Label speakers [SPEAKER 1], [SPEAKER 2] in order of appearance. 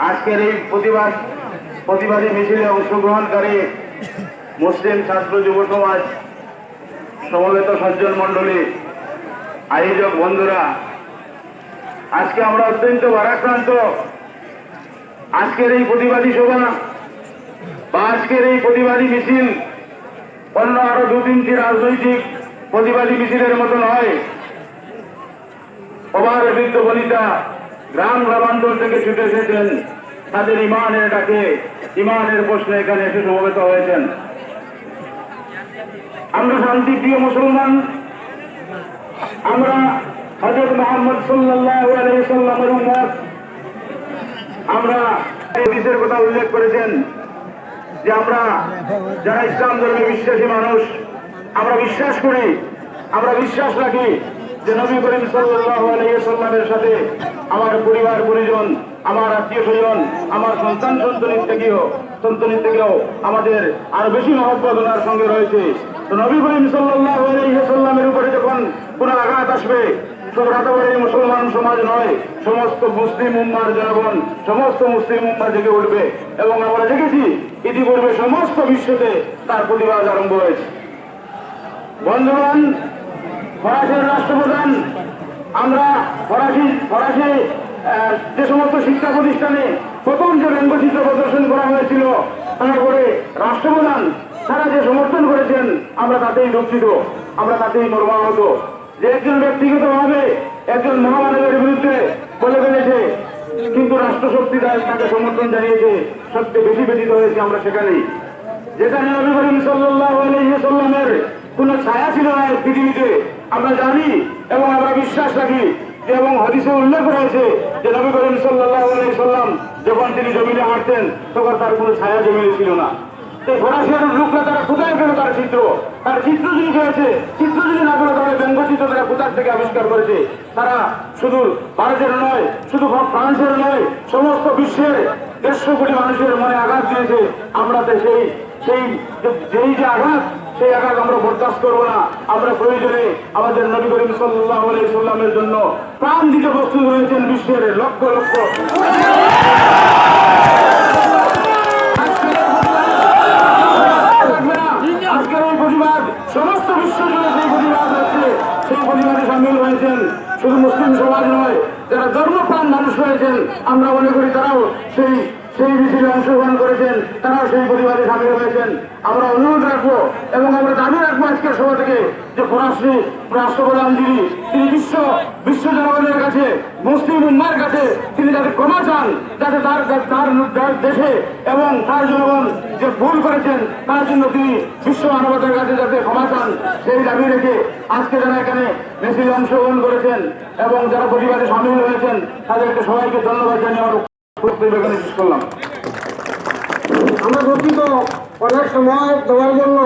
[SPEAKER 1] আজকের এই প্রতিবাদী মিছিলে অংশগ্রহণকারী মুসলিম ছাত্র যুব সমাজ, সমবেত সজ্জন মন্ডলী, আয়োজক বন্ধুরা, আজকে আমরা অত্যন্ত ভারাক্রান্ত। আজকের এই প্রতিবাদী সভা বা আজকের এই প্রতিবাদী মিছিল অন্য আরো 2-3টি রাজনৈতিক প্রতিবাদী মিছিলের মতো নয়। অবার বৃদ্ধ বনিতা গ্রাম গ্রামান্তর থেকে ছুটে এসেছেন, তাদের ইমানের ডাকে, ইমানের প্রশ্নে এখানে এসে সমবেত হয়েছেন। আমরা শান্তিপ্রিয় মুসলমান, আমরা হযরত মুহাম্মদ সাল্লাল্লাহু আলাইহি সাল্লামের উম্মত। আমরা হাদিসের কথা উল্লেখ করেছেন যে আমরা যারা ইসলাম ধর্মে বিশ্বাসী মানুষ, আমরা বিশ্বাস করি, আমরা বিশ্বাস রাখি যে নবী করিম সাল্লাল্লাহু আলাইহি সাল্লামের সাথে আমার পরিবার পরিজন, আমার আত্মীয় স্বজন, আমার সন্তান সন্ততির থেকেও আমাদের আরো বেশি মহব্বত ওনার সঙ্গে রয়েছে। তো নবী করিম সাল্লাল্লাহু আলাইহি সাল্লামের উপরে যখন কোনো আঘাত আসবে, শুধু রাতাবাড়ি মুসলমান সমাজ নয়, সমস্ত মুসলিম উম্মার জনগণ, সমস্ত মুসলিম উম্মা জেগে উঠবে। এবং আমরা দেখেছি ইতিপূর্বে সমস্ত বিশ্বতে তার প্রতিবাদ আরম্ভ হয়েছে। বন্ধুগণ, ফরাসির রাষ্ট্রপ্রধান, আমরা ফরাসি যে সমস্ত শিক্ষা প্রতিষ্ঠানে প্রথম যে ব্যঙ্গচিত্র প্রদর্শন করা হয়েছিল, তারপরে রাষ্ট্রপ্রধান তারা যে সমর্থন করেছেন, আমরা তাতেই দুঃখিত, আমরা তাতেই মর্মাহত যে একজন ব্যক্তিগতভাবে একজন মহামানবের বিরুদ্ধে বলে ফেলেছে, কিন্তু রাষ্ট্রশক্তি তাকে সমর্থন জানিয়েছে। সবচেয়ে বেশি ব্যথিত হয়েছে আমরা সেখানেই, যেখানে নবী করিম সাল্লাল্লাহু আলাইহি সাল্লামের কোন ছায়া ছিল না পৃথিবীতে। আমরা জানি এবং আমরা বিশ্বাস রাখি যে, এবং হাদিসে উল্লেখ রয়েছে যে নবী করিম সাল্লাল্লাহু আলাইহি সাল্লাম যখন তিনি জমিনে হাঁটতেন তখন তার কোনো ছায়া জমিনে ছিল না। ফরাসিয়ার লোকরা তারা কোথায় পেল তার চিত্র যদি পেয়েছে, চিত্র যদি না পেল তাহলে ব্যঙ্গচিত্র তারা কোথার থেকে আবিষ্কার করেছে। তারা শুধু ভারতের নয়, শুধু ফ্রান্সের নয়, সমস্ত বিশ্বের 150 কোটি মানুষের মনে আঘাত দিয়েছে। আমরা তো যেই যে আঘাত, সেই আঘাত আমরা বরদাস্ত করবো না। আমরা প্রয়োজনে আমাদের নবী করিম সাল্লাল্লাহু আলাইহি সাল্লামের জন্য প্রাণ দিতে প্রস্তুত রয়েছেন বিশ্বের লক্ষ লক্ষ। আজকের এই প্রতিবাদ সমস্ত বিশ্ব জুড়ে সেই প্রতিবাদ হচ্ছে, সেই প্রতিবাদে সামিল হয়েছেন শুধু মুসলিম সমাজ নয়, যারা ধর্মপ্রাণ মানুষ রয়েছেন, আমরা মনে করি তারাও সেই মিছিলে অংশগ্রহণ করেছেন, তারাও সেই প্রতিবাদে সামিল হয়েছেন। আমরা অনুরোধ রাখবো এবং আমরা দাবি রাখবো আজকের সভা থেকে যে ফরাসি রাষ্ট্রপ্রধান যিনি, তিনি বিশ্ব জনগণের কাছে, মুসলিম উম্মার কাছে তিনি যাতে ক্ষমা চান, যাতে তার দেশে এবং তার জনগণ যে ভুল করেছেন তার জন্য তিনি বিশ্ব মানবতার কাছে যাতে ক্ষমা চান, সেই দাবি রেখে আজকে যারা এখানে মিছিলে অংশগ্রহণ করেছেন এবং যারা প্রতিবাদে সামিল হয়েছেন, তাদেরকে সবাইকে ধন্যবাদ জানিয়ে আমার বক্তব্য এখানে শেষ করলাম।
[SPEAKER 2] আমরা দুঃখিত অনেক সময় দেওয়ার জন্য।